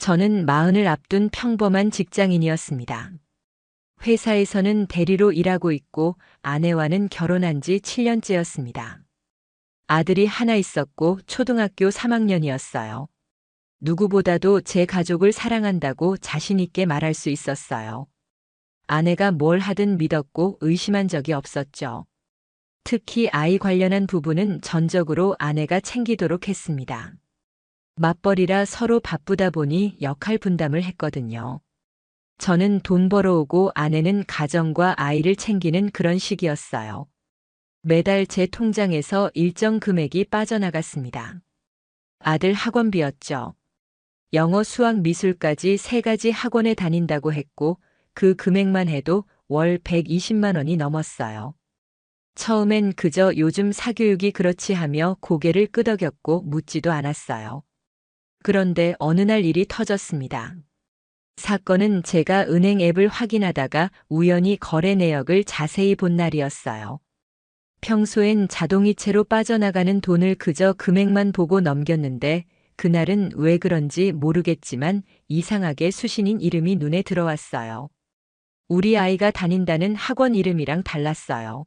저는 40을 앞둔 평범한 직장인이었습니다. 회사에서는 대리로 일하고 있고 아내와는 결혼한 지 7년째였습니다. 아들이 하나 있었고 초등학교 3학년이었어요. 누구보다도 제 가족을 사랑한다고 자신 있게 말할 수 있었어요. 아내가 뭘 하든 믿었고 의심한 적이 없었죠. 특히 아이 관련한 부분은 전적으로 아내가 챙기도록 했습니다. 맞벌이라 서로 바쁘다 보니 역할 분담을 했거든요. 저는 돈 벌어오고 아내는 가정과 아이를 챙기는 그런 식이었어요. 매달 제 통장에서 일정 금액이 빠져나갔습니다. 아들 학원비였죠. 영어, 수학, 미술까지 3가지 학원에 다닌다고 했고 그 금액만 해도 월 120만 원이 넘었어요. 처음엔 그저 요즘 사교육이 그렇지 하며 고개를 끄덕였고 묻지도 않았어요. 그런데 어느 날 일이 터졌습니다. 사건은 제가 은행 앱을 확인하다가 우연히 거래 내역을 자세히 본 날이었어요. 평소엔 자동이체로 빠져나가는 돈을 그저 금액만 보고 넘겼는데 그날은 왜 그런지 모르겠지만 이상하게 수신인 이름이 눈에 들어왔어요. 우리 아이가 다닌다는 학원 이름이랑 달랐어요.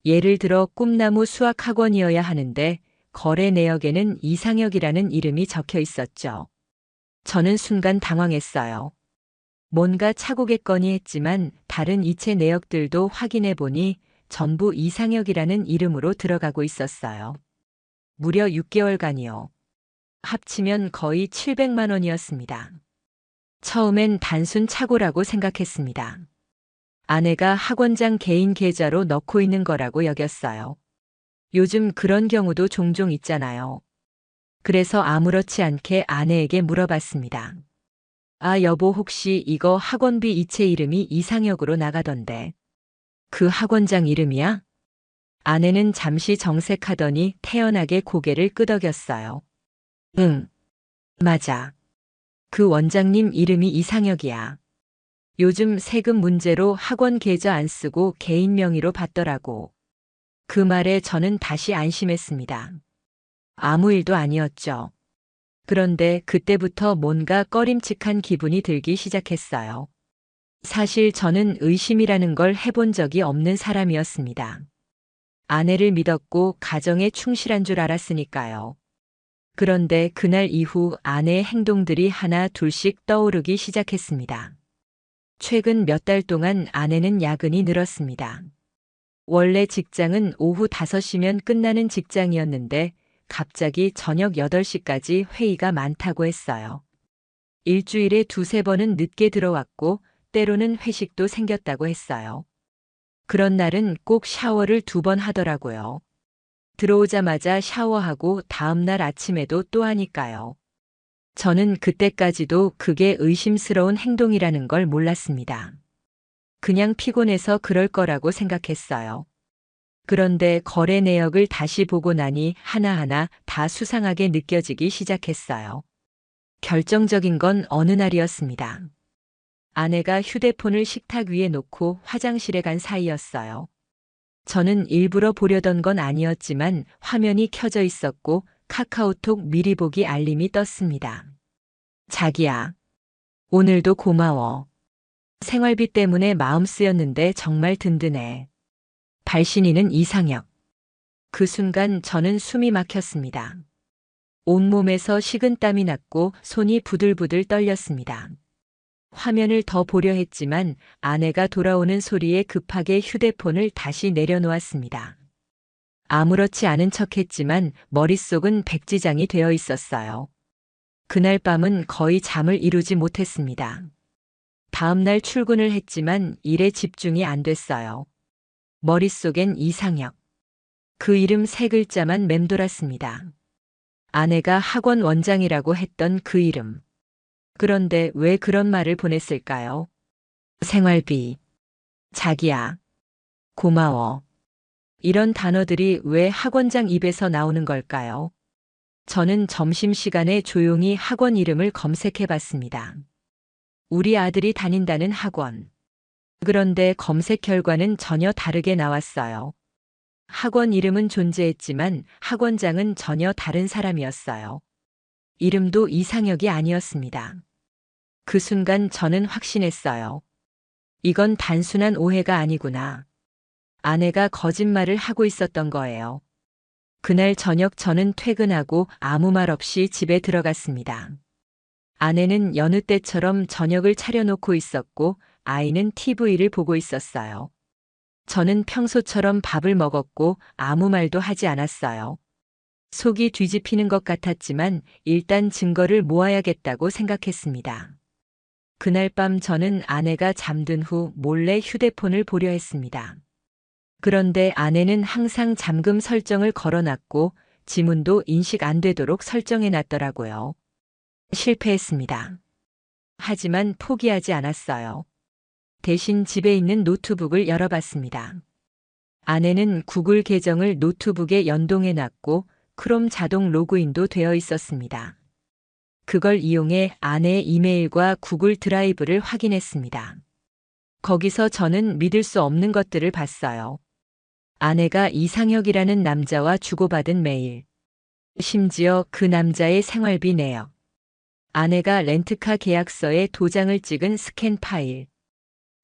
예를 들어 꿈나무 수학학원이어야 하는데 거래 내역에는 이상혁이라는 이름이 적혀 있었죠. 저는 순간 당황했어요. 뭔가 착오겠거니 했지만 다른 이체 내역들도 확인해 보니 전부 이상혁이라는 이름으로 들어가고 있었어요. 무려 6개월간이요. 합치면 거의 700만 원이었습니다. 처음엔 단순 착오라고 생각했습니다. 아내가 학원장 개인 계좌로 넣고 있는 거라고 여겼어요. 요즘 그런 경우도 종종 있잖아요. 그래서 아무렇지 않게 아내에게 물어봤습니다. 아, 여보, 혹시 이거 학원비 이체 이름이 이상혁으로 나가던데. 그 학원장 이름이야? 아내는 잠시 정색하더니 태연하게 고개를 끄덕였어요. 응, 맞아. 그 원장님 이름이 이상혁이야. 요즘 세금 문제로 학원 계좌 안 쓰고 개인 명의로 받더라고. 그 말에 저는 다시 안심했습니다. 아무 일도 아니었죠. 그런데 그때부터 뭔가 꺼림칙한 기분이 들기 시작했어요. 사실 저는 의심이라는 걸 해본 적이 없는 사람이었습니다. 아내를 믿었고 가정에 충실한 줄 알았으니까요. 그런데 그날 이후 아내의 행동들이 하나 둘씩 떠오르기 시작했습니다. 최근 몇 달 동안 아내는 야근이 늘었습니다. 원래 직장은 오후 5시면 끝나는 직장이었는데 갑자기 저녁 8시까지 회의가 많다고 했어요. 일주일에 2~3번은 늦게 들어왔고 때로는 회식도 생겼다고 했어요. 그런 날은 꼭 샤워를 2번 하더라고요. 들어오자마자 샤워하고 다음날 아침에도 또 하니까요. 저는 그때까지도 그게 의심스러운 행동이라는 걸 몰랐습니다. 그냥 피곤해서 그럴 거라고 생각했어요. 그런데 거래 내역을 다시 보고 나니 하나하나 다 수상하게 느껴지기 시작했어요. 결정적인 건 어느 날이었습니다. 아내가 휴대폰을 식탁 위에 놓고 화장실에 간 사이였어요. 저는 일부러 보려던 건 아니었지만 화면이 켜져 있었고 카카오톡 미리 보기 알림이 떴습니다. 자기야, 오늘도 고마워. 생활비 때문에 마음 쓰였는데 정말 든든해. 발신인은 이상혁. 그 순간 저는 숨이 막혔습니다. 온몸에서 식은땀이 났고 손이 부들부들 떨렸습니다. 화면을 더 보려 했지만 아내가 돌아오는 소리에 급하게 휴대폰을 다시 내려놓았습니다. 아무렇지 않은 척했지만 머릿속은 백지장이 되어 있었어요. 그날 밤은 거의 잠을 이루지 못했습니다. 다음날 출근을 했지만 일에 집중이 안 됐어요. 머릿속엔 이상혁. 그 이름 3글자만 맴돌았습니다. 아내가 학원 원장이라고 했던 그 이름. 그런데 왜 그런 말을 보냈을까요? 생활비. 자기야. 고마워. 이런 단어들이 왜 학원장 입에서 나오는 걸까요? 저는 점심시간에 조용히 학원 이름을 검색해 봤습니다. 우리 아들이 다닌다는 학원. 그런데 검색 결과는 전혀 다르게 나왔어요. 학원 이름은 존재했지만 학원장은 전혀 다른 사람이었어요. 이름도 이상혁이 아니었습니다. 그 순간 저는 확신했어요. 이건 단순한 오해가 아니구나. 아내가 거짓말을 하고 있었던 거예요. 그날 저녁 저는 퇴근하고 아무 말 없이 집에 들어갔습니다. 아내는 여느 때처럼 저녁을 차려놓고 있었고 아이는 TV를 보고 있었어요. 저는 평소처럼 밥을 먹었고 아무 말도 하지 않았어요. 속이 뒤집히는 것 같았지만 일단 증거를 모아야겠다고 생각했습니다. 그날 밤 저는 아내가 잠든 후 몰래 휴대폰을 보려 했습니다. 그런데 아내는 항상 잠금 설정을 걸어놨고 지문도 인식 안 되도록 설정해 놨더라고요. 실패했습니다. 하지만 포기하지 않았어요. 대신 집에 있는 노트북을 열어봤습니다. 아내는 구글 계정을 노트북에 연동해 놨고 크롬 자동 로그인도 되어 있었습니다. 그걸 이용해 아내의 이메일과 구글 드라이브를 확인했습니다. 거기서 저는 믿을 수 없는 것들을 봤어요. 아내가 이상혁이라는 남자와 주고받은 메일. 심지어 그 남자의 생활비 내역. 아내가 렌트카 계약서에 도장을 찍은 스캔 파일.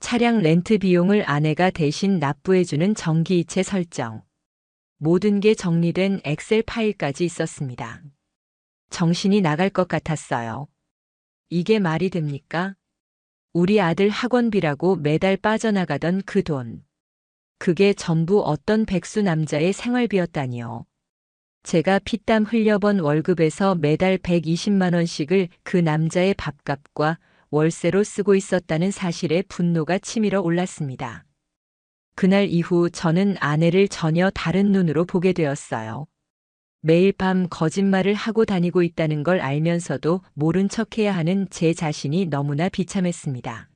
차량 렌트 비용을 아내가 대신 납부해주는 정기이체 설정. 모든 게 정리된 엑셀 파일까지 있었습니다. 정신이 나갈 것 같았어요. 이게 말이 됩니까? 우리 아들 학원비라고 매달 빠져나가던 그 돈. 그게 전부 어떤 백수 남자의 생활비였다니요. 제가 피땀 흘려번 월급에서 매달 120만 원씩을 그 남자의 밥값과 월세로 쓰고 있었다는 사실에 분노가 치밀어 올랐습니다. 그날 이후 저는 아내를 전혀 다른 눈으로 보게 되었어요. 매일 밤 거짓말을 하고 다니고 있다는 걸 알면서도 모른 척해야 하는 제 자신이 너무나 비참했습니다.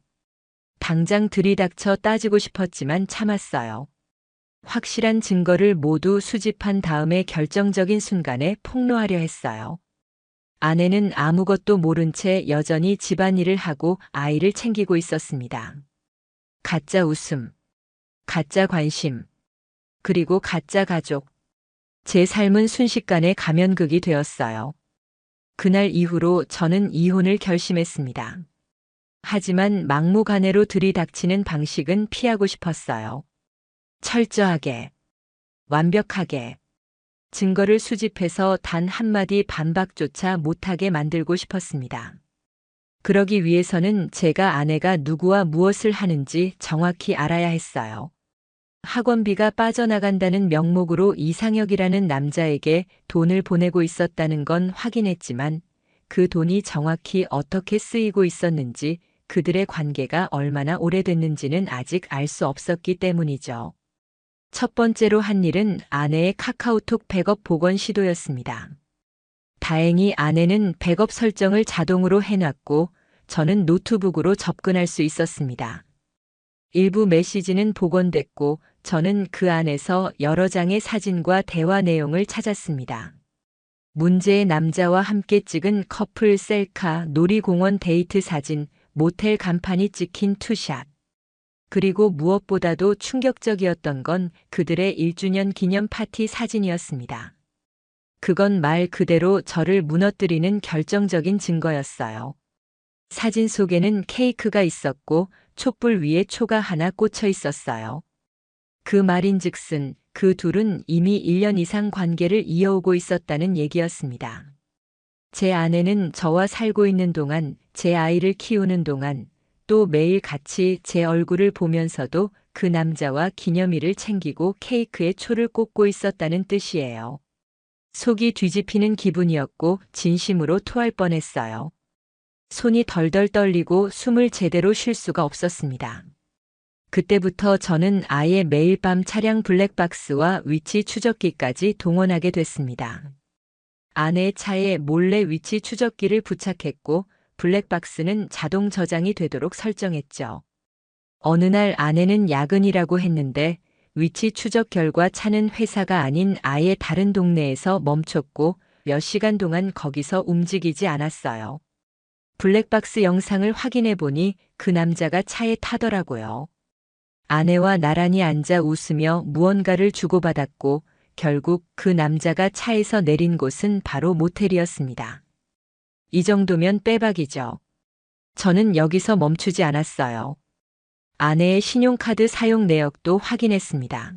당장 들이닥쳐 따지고 싶었지만 참았어요. 확실한 증거를 모두 수집한 다음에 결정적인 순간에 폭로하려 했어요. 아내는 아무것도 모른 채 여전히 집안일을 하고 아이를 챙기고 있었습니다. 가짜 웃음, 가짜 관심, 그리고 가짜 가족. 제 삶은 순식간에 가면극이 되었어요. 그날 이후로 저는 이혼을 결심했습니다. 하지만 막무가내로 들이닥치는 방식은 피하고 싶었어요. 철저하게, 완벽하게, 증거를 수집해서 단 한마디 반박조차 못하게 만들고 싶었습니다. 그러기 위해서는 제가 아내가 누구와 무엇을 하는지 정확히 알아야 했어요. 학원비가 빠져나간다는 명목으로 이상혁이라는 남자에게 돈을 보내고 있었다는 건 확인했지만 그 돈이 정확히 어떻게 쓰이고 있었는지 그들의 관계가 얼마나 오래됐는지는 아직 알 수 없었기 때문이죠. 첫 번째로 한 일은 아내의 카카오톡 백업 복원 시도였습니다. 다행히 아내는 백업 설정을 자동으로 해놨고 저는 노트북으로 접근할 수 있었습니다. 일부 메시지는 복원됐고 저는 그 안에서 여러 장의 사진과 대화 내용을 찾았습니다. 문제의 남자와 함께 찍은 커플 셀카, 놀이공원 데이트 사진, 모텔 간판이 찍힌 투샷. 그리고 무엇보다도 충격적이었던 건 그들의 1주년 기념 파티 사진이었습니다. 그건 말 그대로 저를 무너뜨리는 결정적인 증거였어요. 사진 속에는 케이크가 있었고 촛불 위에 초가 하나 꽂혀 있었어요. 그 말인즉슨 그 둘은 이미 1년 이상 관계를 이어오고 있었다는 얘기였습니다. 제 아내는 저와 살고 있는 동안, 제 아이를 키우는 동안, 또 매일 같이 제 얼굴을 보면서도 그 남자와 기념일을 챙기고 케이크에 초를 꽂고 있었다는 뜻이에요. 속이 뒤집히는 기분이었고 진심으로 토할 뻔했어요. 손이 덜덜 떨리고 숨을 제대로 쉴 수가 없었습니다. 그때부터 저는 아예 매일 밤 차량 블랙박스와 위치 추적기까지 동원하게 됐습니다. 아내의 차에 몰래 위치 추적기를 부착했고 블랙박스는 자동 저장이 되도록 설정했죠. 어느 날 아내는 야근이라고 했는데 위치 추적 결과 차는 회사가 아닌 아예 다른 동네에서 멈췄고 몇 시간 동안 거기서 움직이지 않았어요. 블랙박스 영상을 확인해 보니 그 남자가 차에 타더라고요. 아내와 나란히 앉아 웃으며 무언가를 주고받았고 결국 그 남자가 차에서 내린 곳은 바로 모텔이었습니다. 이 정도면 빼박이죠. 저는 여기서 멈추지 않았어요. 아내의 신용카드 사용 내역도 확인했습니다.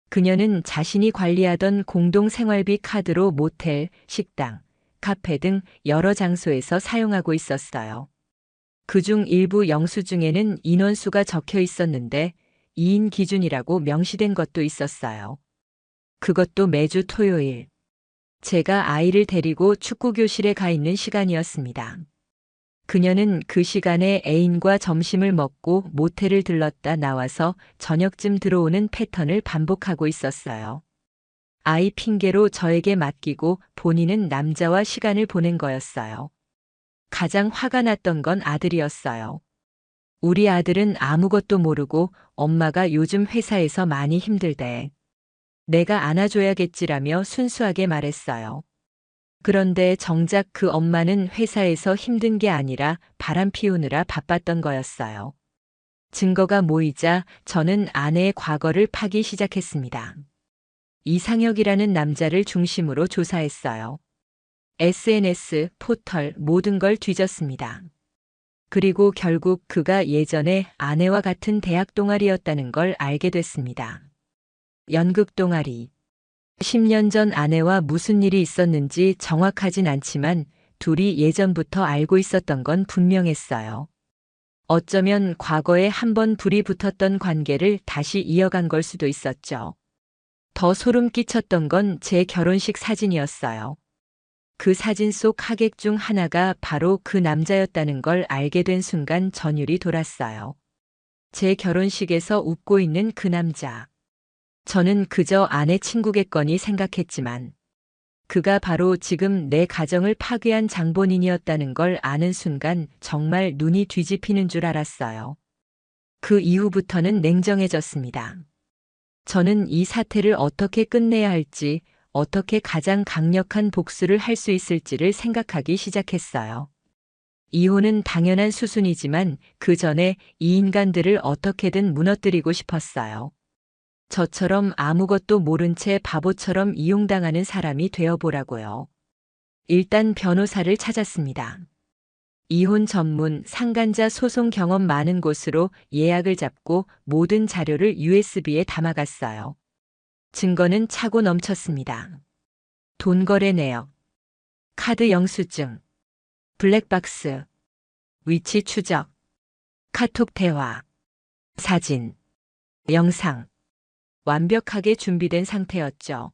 그녀는 자신이 관리하던 공동생활비 카드로 모텔, 식당, 카페 등 여러 장소에서 사용하고 있었어요. 그중 일부 영수증에는 인원수가 적혀 있었는데 2인 기준이라고 명시된 것도 있었어요. 그것도 매주 토요일. 제가 아이를 데리고 축구교실에 가 있는 시간이었습니다. 그녀는 그 시간에 애인과 점심을 먹고 모텔을 들렀다 나와서 저녁쯤 들어오는 패턴을 반복하고 있었어요. 아이 핑계로 저에게 맡기고 본인은 남자와 시간을 보낸 거였어요. 가장 화가 났던 건 아들이었어요. 우리 아들은 아무것도 모르고 엄마가 요즘 회사에서 많이 힘들대. 내가 안아줘야겠지라며 순수하게 말했어요. 그런데 정작 그 엄마는 회사에서 힘든 게 아니라 바람 피우느라 바빴던 거였어요. 증거가 모이자 저는 아내의 과거를 파기 시작했습니다. 이상혁이라는 남자를 중심으로 조사했어요. SNS, 포털, 모든 걸 뒤졌습니다. 그리고 결국 그가 예전에 아내와 같은 대학 동아리였다는 걸 알게 됐습니다. 연극 동아리. 10년 전 아내와 무슨 일이 있었는지 정확하진 않지만 둘이 예전부터 알고 있었던 건 분명했어요. 어쩌면 과거에 한번 불이 붙었던 관계를 다시 이어간 걸 수도 있었죠. 더 소름 끼쳤던 건 제 결혼식 사진이었어요. 그 사진 속 하객 중 하나가 바로 그 남자였다는 걸 알게 된 순간 전율이 돌았어요. 제 결혼식에서 웃고 있는 그 남자. 저는 그저 아내 친구겠거니 생각했지만 그가 바로 지금 내 가정을 파괴한 장본인이었다는 걸 아는 순간 정말 눈이 뒤집히는 줄 알았어요. 그 이후부터는 냉정해졌습니다. 저는 이 사태를 어떻게 끝내야 할지, 어떻게 가장 강력한 복수를 할 수 있을지를 생각하기 시작했어요. 이혼은 당연한 수순이지만 그 전에 이 인간들을 어떻게든 무너뜨리고 싶었어요. 저처럼 아무것도 모른 채 바보처럼 이용당하는 사람이 되어보라고요. 일단 변호사를 찾았습니다. 이혼 전문 상간자 소송 경험 많은 곳으로 예약을 잡고 모든 자료를 USB에 담아갔어요. 증거는 차고 넘쳤습니다. 돈 거래 내역, 카드 영수증, 블랙박스, 위치 추적, 카톡 대화, 사진, 영상. 완벽하게 준비된 상태였죠.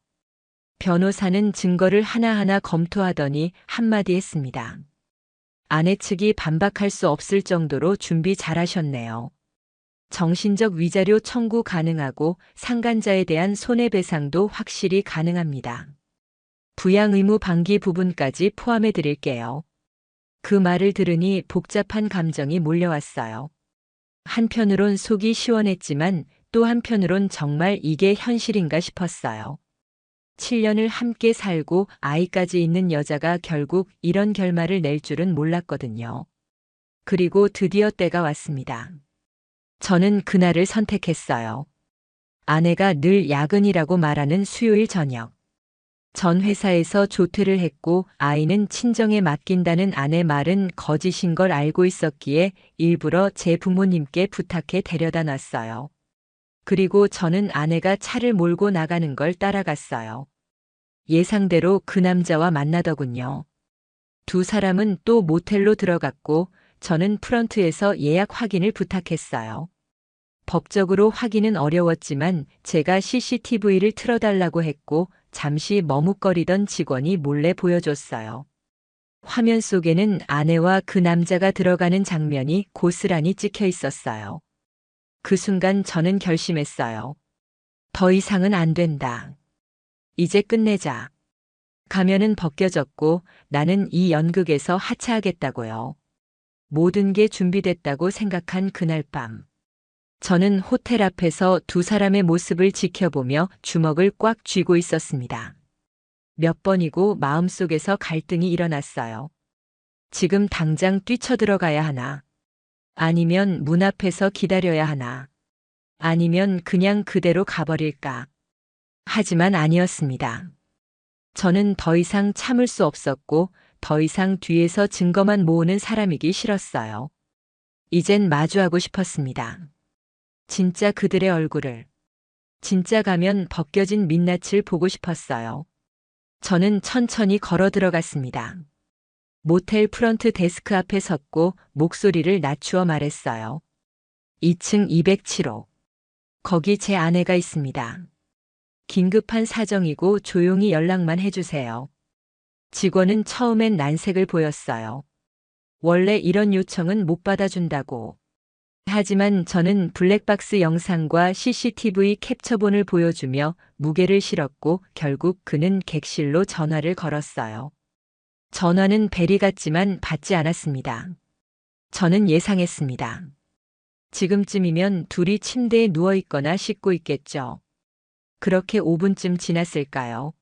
변호사는 증거를 하나하나 검토하더니 한마디 했습니다. 아내 측이 반박할 수 없을 정도로 준비 잘하셨네요. 정신적 위자료 청구 가능하고 상간자에 대한 손해배상도 확실히 가능합니다. 부양 의무 방기 부분까지 포함해 드릴게요. 그 말을 들으니 복잡한 감정이 몰려왔어요. 한편으론 속이 시원했지만 또 한편으론 정말 이게 현실인가 싶었어요. 7년을 함께 살고 아이까지 있는 여자가 결국 이런 결말을 낼 줄은 몰랐거든요. 그리고 드디어 때가 왔습니다. 저는 그날을 선택했어요. 아내가 늘 야근이라고 말하는 수요일 저녁. 전 회사에서 조퇴를 했고 아이는 친정에 맡긴다는 아내 말은 거짓인 걸 알고 있었기에 일부러 제 부모님께 부탁해 데려다 놨어요. 그리고 저는 아내가 차를 몰고 나가는 걸 따라갔어요. 예상대로 그 남자와 만나더군요. 두 사람은 또 모텔로 들어갔고 저는 프런트에서 예약 확인을 부탁했어요. 법적으로 확인은 어려웠지만 제가 CCTV를 틀어달라고 했고 잠시 머뭇거리던 직원이 몰래 보여줬어요. 화면 속에는 아내와 그 남자가 들어가는 장면이 고스란히 찍혀 있었어요. 그 순간 저는 결심했어요. 더 이상은 안 된다. 이제 끝내자. 가면은 벗겨졌고 나는 이 연극에서 하차하겠다고요. 모든 게 준비됐다고 생각한 그날 밤. 저는 호텔 앞에서 두 사람의 모습을 지켜보며 주먹을 꽉 쥐고 있었습니다. 몇 번이고 마음속에서 갈등이 일어났어요. 지금 당장 뛰쳐들어가야 하나? 아니면 문 앞에서 기다려야 하나? 아니면 그냥 그대로 가버릴까? 하지만 아니었습니다. 저는 더 이상 참을 수 없었고 더 이상 뒤에서 증거만 모으는 사람이기 싫었어요. 이젠 마주하고 싶었습니다. 진짜 그들의 얼굴을. 진짜 가면 벗겨진 민낯을 보고 싶었어요. 저는 천천히 걸어 들어갔습니다. 모텔 프런트 데스크 앞에 섰고 목소리를 낮추어 말했어요. 2층 207호. 거기 제 아내가 있습니다. 긴급한 사정이고 조용히 연락만 해주세요. 직원은 처음엔 난색을 보였어요. 원래 이런 요청은 못 받아준다고. 하지만 저는 블랙박스 영상과 CCTV 캡처본을 보여주며 무게를 실었고 결국 그는 객실로 전화를 걸었어요. 전화는 벨이 갔지만 받지 않았습니다. 저는 예상했습니다. 지금쯤이면 둘이 침대에 누워 있거나 씻고 있겠죠. 그렇게 5분쯤 지났을까요?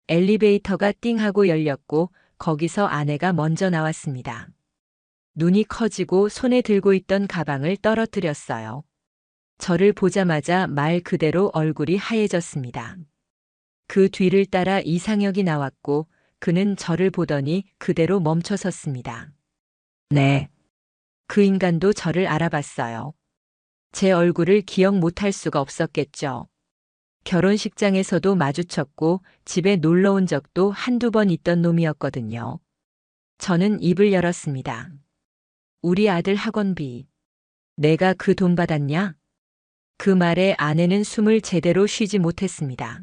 엘리베이터가 띵 하고 열렸고 거기서 아내가 먼저 나왔습니다. 눈이 커지고 손에 들고 있던 가방을 떨어뜨렸어요. 저를 보자마자 말 그대로 얼굴이 하얘졌습니다. 그 뒤를 따라 이상혁이 나왔고 그는 저를 보더니 그대로 멈춰 섰습니다. 네. 그 인간도 저를 알아봤어요. 제 얼굴을 기억 못할 수가 없었겠죠. 결혼식장에서도 마주쳤고 집에 놀러 온 적도 한두 번 있던 놈이었거든요. 저는 입을 열었습니다. 우리 아들 학원비. 내가 그 돈 받았냐? 그 말에 아내는 숨을 제대로 쉬지 못했습니다.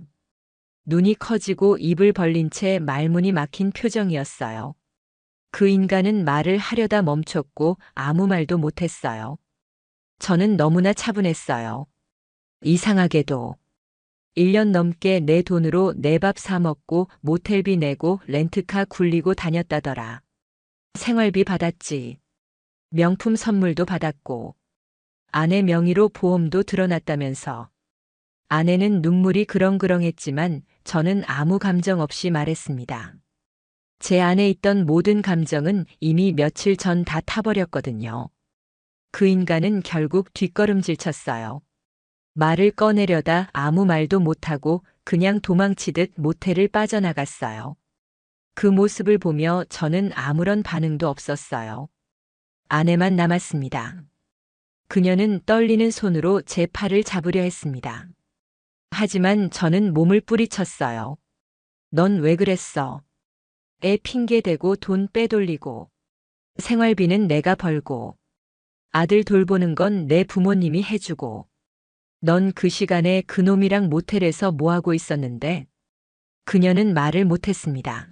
눈이 커지고 입을 벌린 채 말문이 막힌 표정이었어요. 그 인간은 말을 하려다 멈췄고 아무 말도 못했어요. 저는 너무나 차분했어요. 이상하게도 1년 넘게 내 돈으로 내 밥 사 먹고 모텔비 내고 렌트카 굴리고 다녔다더라. 생활비 받았지. 명품 선물도 받았고. 아내 명의로 보험도 들어놨다면서. 아내는 눈물이 그렁그렁했지만 저는 아무 감정 없이 말했습니다. 제 안에 있던 모든 감정은 이미 며칠 전 다 타버렸거든요. 그 인간은 결국 뒷걸음질 쳤어요. 말을 꺼내려다 아무 말도 못하고 그냥 도망치듯 모텔을 빠져나갔어요. 그 모습을 보며 저는 아무런 반응도 없었어요. 아내만 남았습니다. 그녀는 떨리는 손으로 제 팔을 잡으려 했습니다. 하지만 저는 몸을 뿌리쳤어요. 넌 왜 그랬어? 애 핑계대고 돈 빼돌리고 생활비는 내가 벌고 아들 돌보는 건 내 부모님이 해주고 넌 그 시간에 그놈이랑 모텔에서 뭐하고 있었는데? 그녀는 말을 못했습니다.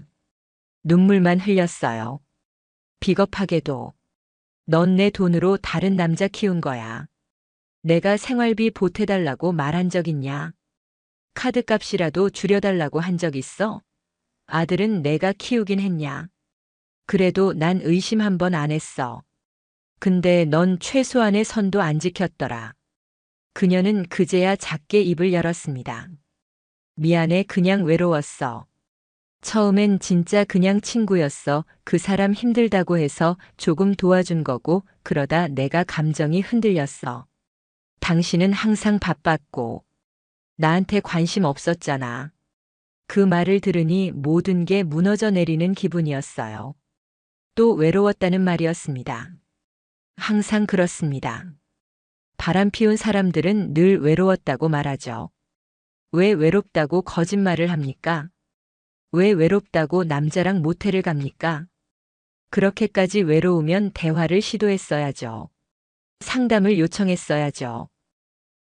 눈물만 흘렸어요. 비겁하게도 넌 내 돈으로 다른 남자 키운 거야. 내가 생활비 보태달라고 말한 적 있냐? 카드값이라도 줄여달라고 한 적 있어? 아들은 내가 키우긴 했냐? 그래도 난 의심 한 번 안 했어. 근데 넌 최소한의 선도 안 지켰더라. 그녀는 그제야 작게 입을 열었습니다. 미안해, 그냥 외로웠어. 처음엔 진짜 그냥 친구였어. 그 사람 힘들다고 해서 조금 도와준 거고 그러다 내가 감정이 흔들렸어. 당신은 항상 바빴고 나한테 관심 없었잖아. 그 말을 들으니 모든 게 무너져 내리는 기분이었어요. 또 외로웠다는 말이었습니다. 항상 그렇습니다. 바람 피운 사람들은 늘 외로웠다고 말하죠. 왜 외롭다고 거짓말을 합니까? 왜 외롭다고 남자랑 모텔을 갑니까? 그렇게까지 외로우면 대화를 시도했어야죠. 상담을 요청했어야죠.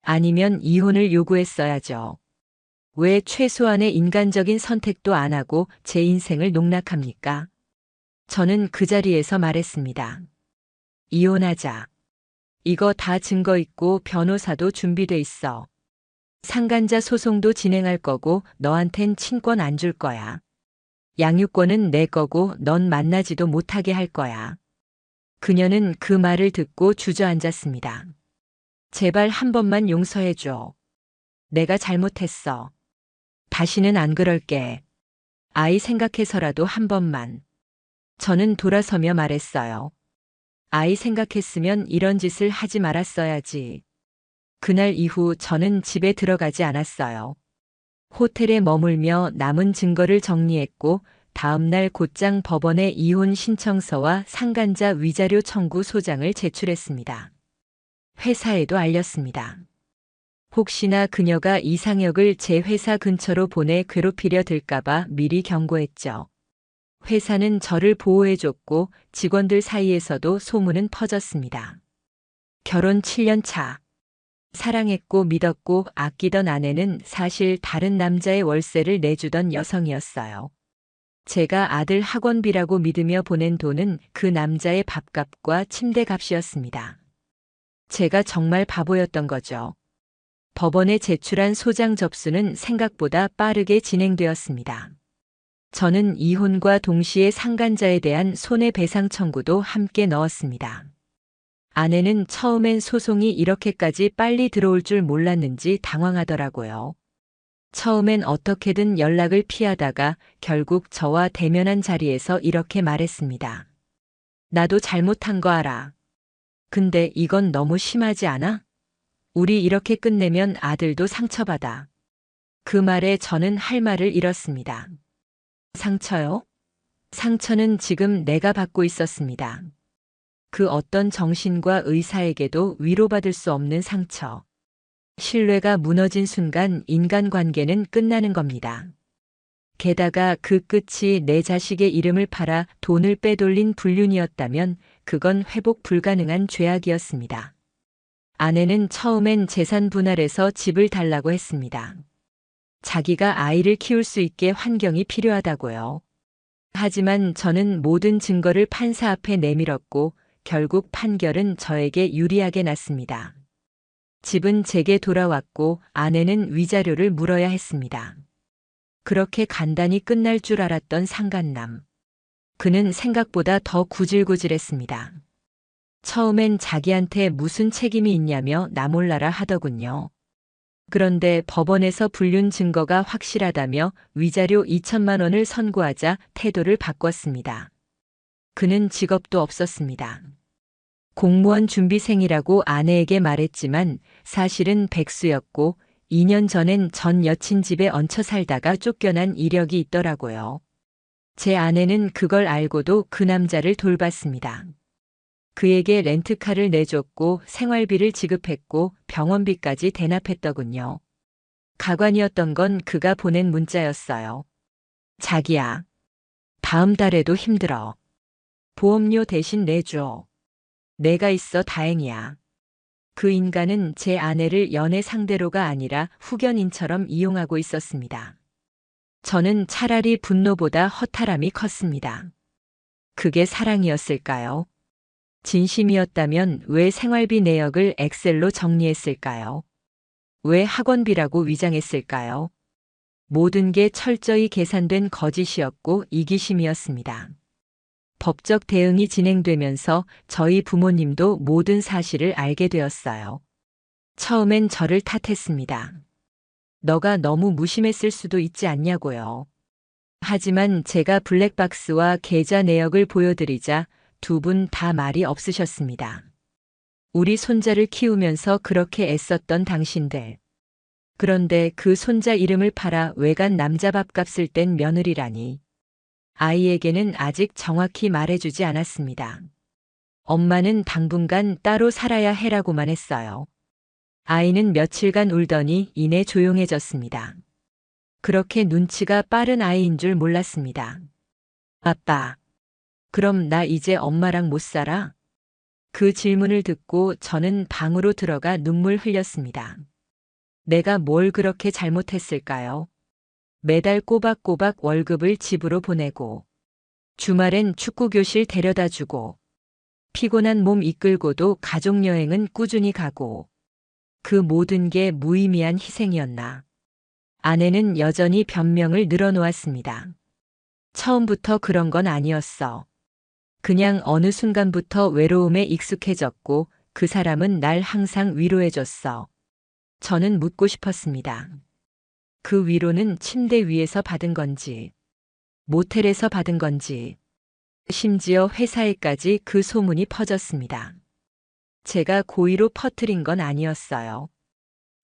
아니면 이혼을 요구했어야죠. 왜 최소한의 인간적인 선택도 안 하고 제 인생을 농락합니까? 저는 그 자리에서 말했습니다. 이혼하자. 이거 다 증거 있고 변호사도 준비돼 있어. 상간자 소송도 진행할 거고 너한텐 친권 안 줄 거야. 양육권은 내 거고 넌 만나지도 못하게 할 거야. 그녀는 그 말을 듣고 주저앉았습니다. 제발 한 번만 용서해 줘. 내가 잘못했어. 다시는 안 그럴게. 아이 생각해서라도 한 번만. 저는 돌아서며 말했어요. 아이 생각했으면 이런 짓을 하지 말았어야지. 그날 이후 저는 집에 들어가지 않았어요. 호텔에 머물며 남은 증거를 정리했고 다음 날 곧장 법원에 이혼 신청서와 상간자 위자료 청구 소장을 제출했습니다. 회사에도 알렸습니다. 혹시나 그녀가 이상혁을 제 회사 근처로 보내 괴롭히려 들까봐 미리 경고했죠. 회사는 저를 보호해줬고 직원들 사이에서도 소문은 퍼졌습니다. 결혼 7년 차. 사랑했고 믿었고 아끼던 아내는 사실 다른 남자의 월세를 내주던 여성이었어요. 제가 아들 학원비라고 믿으며 보낸 돈은 그 남자의 밥값과 침대값이었습니다. 제가 정말 바보였던 거죠. 법원에 제출한 소장 접수는 생각보다 빠르게 진행되었습니다. 저는 이혼과 동시에 상간자에 대한 손해배상 청구도 함께 넣었습니다. 아내는 처음엔 소송이 이렇게까지 빨리 들어올 줄 몰랐는지 당황하더라고요. 처음엔 어떻게든 연락을 피하다가 결국 저와 대면한 자리에서 이렇게 말했습니다. 나도 잘못한 거 알아. 근데 이건 너무 심하지 않아? 우리 이렇게 끝내면 아들도 상처받아. 그 말에 저는 할 말을 잃었습니다. 상처요? 상처는 지금 내가 받고 있었습니다. 그 어떤 정신과 의사에게도 위로받을 수 없는 상처. 신뢰가 무너진 순간 인간관계는 끝나는 겁니다. 게다가 그 끝이 내 자식의 이름을 팔아 돈을 빼돌린 불륜이었다면 그건 회복 불가능한 죄악이었습니다. 아내는 처음엔 재산 분할해서 집을 달라고 했습니다. 자기가 아이를 키울 수 있게 환경이 필요하다고요. 하지만 저는 모든 증거를 판사 앞에 내밀었고 결국 판결은 저에게 유리하게 났습니다. 집은 제게 돌아왔고 아내는 위자료를 물어야 했습니다. 그렇게 간단히 끝날 줄 알았던 상간남. 그는 생각보다 더 구질구질했습니다. 처음엔 자기한테 무슨 책임이 있냐며 나 몰라라 하더군요. 그런데 법원에서 불륜 증거가 확실하다며 위자료 2천만 원을 선고하자 태도를 바꿨습니다. 그는 직업도 없었습니다. 공무원 준비생이라고 아내에게 말했지만 사실은 백수였고 2년 전엔 전 여친 집에 얹혀 살다가 쫓겨난 이력이 있더라고요. 제 아내는 그걸 알고도 그 남자를 돌봤습니다. 그에게 렌트카를 내줬고 생활비를 지급했고 병원비까지 대납했더군요. 가관이었던 건 그가 보낸 문자였어요. 자기야, 다음 달에도 힘들어. 보험료 대신 내줘. 내가 있어 다행이야. 그 인간은 제 아내를 연애 상대로가 아니라 후견인처럼 이용하고 있었습니다. 저는 차라리 분노보다 허탈함이 컸습니다. 그게 사랑이었을까요? 진심이었다면 왜 생활비 내역을 엑셀로 정리했을까요? 왜 학원비라고 위장했을까요? 모든 게 철저히 계산된 거짓이었고 이기심이었습니다. 법적 대응이 진행되면서 저희 부모님도 모든 사실을 알게 되었어요. 처음엔 저를 탓했습니다. 너가 너무 무심했을 수도 있지 않냐고요. 하지만 제가 블랙박스와 계좌 내역을 보여드리자 두 분 다 말이 없으셨습니다. 우리 손자를 키우면서 그렇게 애썼던 당신들. 그런데 그 손자 이름을 팔아 외간 남자 밥값을 뗀 며느리라니. 아이에게는 아직 정확히 말해주지 않았습니다. 엄마는 당분간 따로 살아야 해라고만 했어요. 아이는 며칠간 울더니 이내 조용해졌습니다. 그렇게 눈치가 빠른 아이인 줄 몰랐습니다. 아빠, 그럼 나 이제 엄마랑 못 살아? 그 질문을 듣고 저는 방으로 들어가 눈물 흘렸습니다. 내가 뭘 그렇게 잘못했을까요? 매달 꼬박꼬박 월급을 집으로 보내고, 주말엔 축구교실 데려다 주고, 피곤한 몸 이끌고도 가족여행은 꾸준히 가고, 그 모든 게 무의미한 희생이었나. 아내는 여전히 변명을 늘어놓았습니다. 처음부터 그런 건 아니었어. 그냥 어느 순간부터 외로움에 익숙해졌고 그 사람은 날 항상 위로해줬어. 저는 묻고 싶었습니다. 그 위로는 침대 위에서 받은 건지, 모텔에서 받은 건지, 심지어 회사에까지 그 소문이 퍼졌습니다. 제가 고의로 퍼뜨린 건 아니었어요.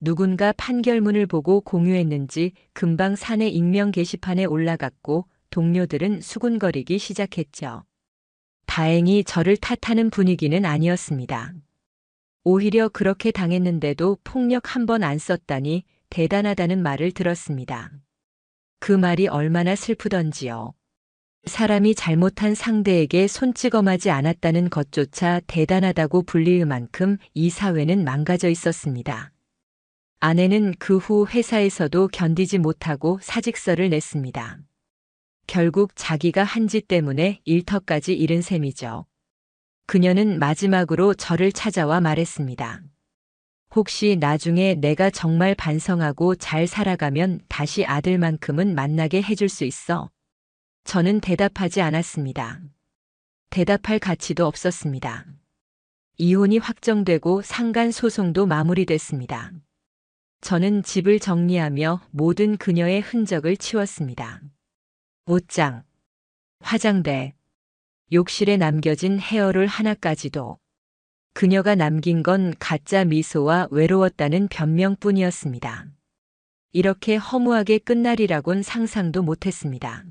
누군가 판결문을 보고 공유했는지 금방 사내 익명 게시판에 올라갔고 동료들은 수군거리기 시작했죠. 다행히 저를 탓하는 분위기는 아니었습니다. 오히려 그렇게 당했는데도 폭력 한 번 안 썼다니 대단하다는 말을 들었습니다. 그 말이 얼마나 슬프던지요. 사람이 잘못한 상대에게 손찌검하지 않았다는 것조차 대단하다고 불릴 만큼 이 사회는 망가져 있었습니다. 아내는 그 후 회사에서도 견디지 못하고 사직서를 냈습니다. 결국 자기가 한 짓 때문에 일터까지 잃은 셈이죠. 그녀는 마지막으로 저를 찾아와 말했습니다. 혹시 나중에 내가 정말 반성하고 잘 살아가면 다시 아들만큼은 만나게 해줄 수 있어? 저는 대답하지 않았습니다. 대답할 가치도 없었습니다. 이혼이 확정되고 상간 소송도 마무리됐습니다. 저는 집을 정리하며 모든 그녀의 흔적을 치웠습니다. 옷장, 화장대, 욕실에 남겨진 헤어롤 하나까지도. 그녀가 남긴 건 가짜 미소와 외로웠다는 변명뿐이었습니다. 이렇게 허무하게 끝날이라곤 상상도 못했습니다.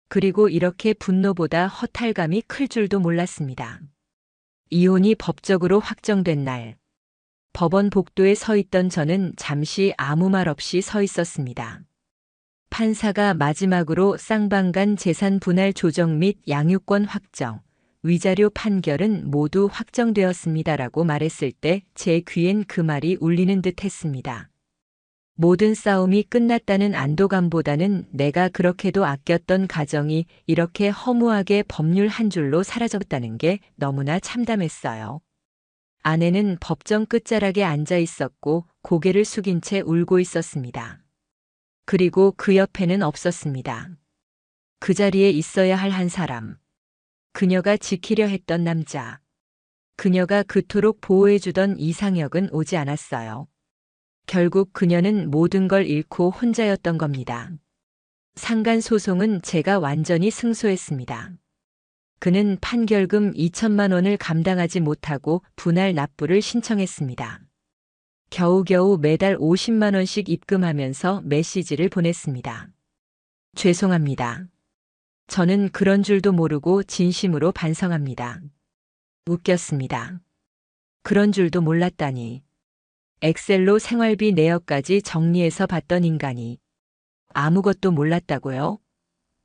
그리고 이렇게 분노보다 허탈감이 클 줄도 몰랐습니다. 이혼이 법적으로 확정된 날, 법원 복도에 서 있던 저는 잠시 아무 말 없이 서 있었습니다. 판사가 마지막으로 쌍방간 재산 분할 조정 및 양육권 확정, 위자료 판결은 모두 확정되었습니다라고 말했을 때 제 귀엔 그 말이 울리는 듯 했습니다. 모든 싸움이 끝났다는 안도감보다는 내가 그렇게도 아꼈던 가정이 이렇게 허무하게 법률 한 줄로 사라졌다는 게 너무나 참담했어요. 아내는 법정 끝자락에 앉아 있었고 고개를 숙인 채 울고 있었습니다. 그리고 그 옆에는 없었습니다. 그 자리에 있어야 할 한 사람. 그녀가 지키려 했던 남자. 그녀가 그토록 보호해주던 이상혁은 오지 않았어요. 결국 그녀는 모든 걸 잃고 혼자였던 겁니다. 상간 소송은 제가 완전히 승소했습니다. 그는 판결금 2천만 원을 감당하지 못하고 분할 납부를 신청했습니다. 겨우겨우 매달 50만 원씩 입금하면서 메시지를 보냈습니다. 죄송합니다. 저는 그런 줄도 모르고 진심으로 반성합니다. 웃겼습니다. 그런 줄도 몰랐다니. 엑셀로 생활비 내역까지 정리해서 봤던 인간이 아무것도 몰랐다고요?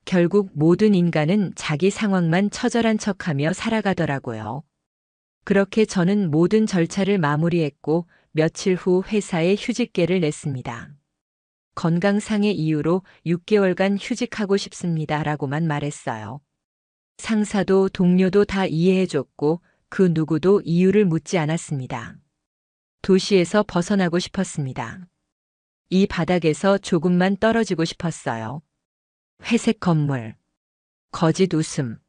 결국 모든 인간은 자기 상황만 처절한 척하며 살아가더라고요. 그렇게 저는 모든 절차를 마무리했고 며칠 후 회사에 휴직계를 냈습니다. 건강상의 이유로 6개월간 휴직하고 싶습니다 라고만 말했어요. 상사도 동료도 다 이해해줬고 그 누구도 이유를 묻지 않았습니다. 도시에서 벗어나고 싶었습니다. 이 바닥에서 조금만 떨어지고 싶었어요. 회색 건물, 거짓 웃음,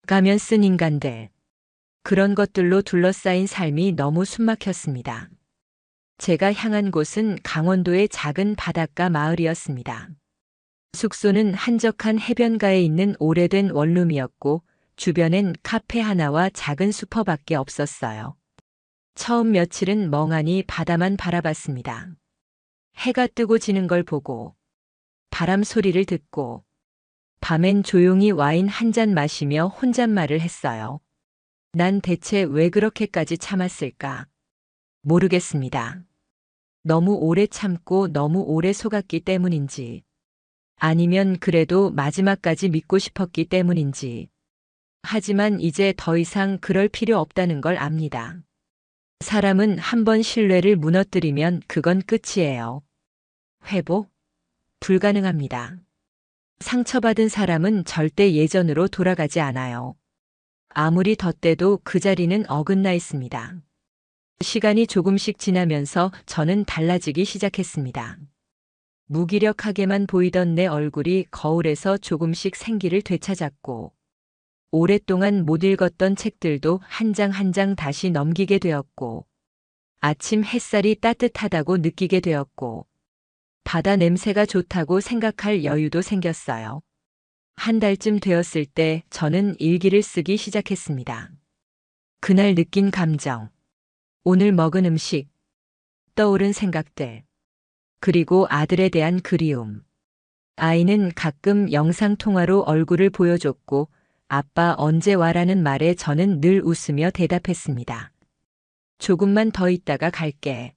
가면 쓴 인간들, 그런 것들로 둘러싸인 삶이 너무 숨막혔습니다. 제가 향한 곳은 강원도의 작은 바닷가 마을이었습니다. 숙소는 한적한 해변가에 있는 오래된 원룸이었고 주변엔 카페 하나와 작은 슈퍼밖에 없었어요. 처음 며칠은 멍하니 바다만 바라봤습니다. 해가 뜨고 지는 걸 보고 바람 소리를 듣고 밤엔 조용히 와인 한 잔 마시며 혼잣말을 했어요. 난 대체 왜 그렇게까지 참았을까? 모르겠습니다. 너무 오래 참고 너무 오래 속았기 때문인지 아니면 그래도 마지막까지 믿고 싶었기 때문인지. 하지만 이제 더 이상 그럴 필요 없다는 걸 압니다. 사람은 한 번 신뢰를 무너뜨리면 그건 끝이에요. 회복? 불가능합니다. 상처받은 사람은 절대 예전으로 돌아가지 않아요. 아무리 덧대도 그 자리는 어긋나 있습니다. 시간이 조금씩 지나면서 저는 달라지기 시작했습니다. 무기력하게만 보이던 내 얼굴이 거울에서 조금씩 생기를 되찾았고 오랫동안 못 읽었던 책들도 한 장 한 장 다시 넘기게 되었고 아침 햇살이 따뜻하다고 느끼게 되었고 바다 냄새가 좋다고 생각할 여유도 생겼어요. 한 달쯤 되었을 때 저는 일기를 쓰기 시작했습니다. 그날 느낀 감정, 오늘 먹은 음식, 떠오른 생각들, 그리고 아들에 대한 그리움. 아이는 가끔 영상통화로 얼굴을 보여줬고 아빠 언제 와라는 말에 저는 늘 웃으며 대답했습니다. 조금만 더 있다가 갈게.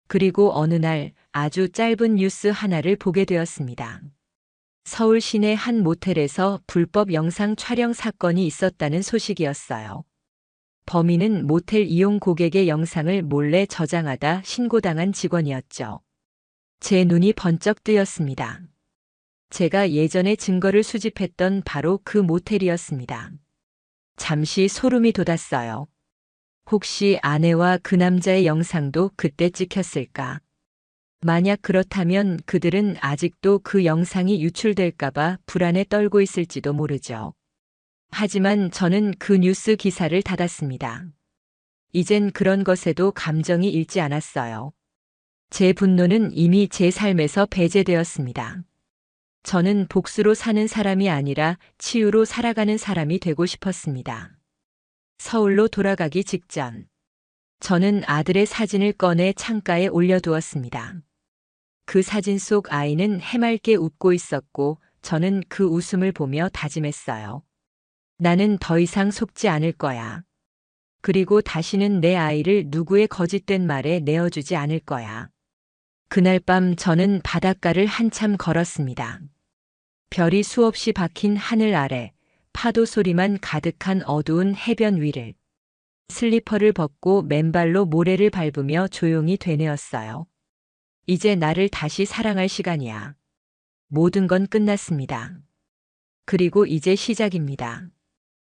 그리고 어느 날 아주 짧은 뉴스 하나를 보게 되었습니다. 서울 시내 한 모텔에서 불법 영상 촬영 사건이 있었다는 소식이었어요. 범인은 모텔 이용 고객의 영상을 몰래 저장하다 신고당한 직원이었죠. 제 눈이 번쩍 뜨였습니다. 제가 예전에 증거를 수집했던 바로 그 모텔이었습니다. 잠시 소름이 돋았어요. 혹시 아내와 그 남자의 영상도 그때 찍혔을까? 만약 그렇다면 그들은 아직도 그 영상이 유출될까봐 불안에 떨고 있을지도 모르죠. 하지만 저는 그 뉴스 기사를 닫았습니다. 이젠 그런 것에도 감정이 일지 않았어요. 제 분노는 이미 제 삶에서 배제되었습니다. 저는 복수로 사는 사람이 아니라 치유로 살아가는 사람이 되고 싶었습니다. 서울로 돌아가기 직전, 저는 아들의 사진을 꺼내 창가에 올려두었습니다. 그 사진 속 아이는 해맑게 웃고 있었고 저는 그 웃음을 보며 다짐했어요. 나는 더 이상 속지 않을 거야. 그리고 다시는 내 아이를 누구의 거짓된 말에 내어주지 않을 거야. 그날 밤 저는 바닷가를 한참 걸었습니다. 별이 수없이 박힌 하늘 아래, 파도 소리만 가득한 어두운 해변 위를 슬리퍼를 벗고 맨발로 모래를 밟으며 조용히 되뇌었어요. 이제 나를 다시 사랑할 시간이야. 모든 건 끝났습니다. 그리고 이제 시작입니다.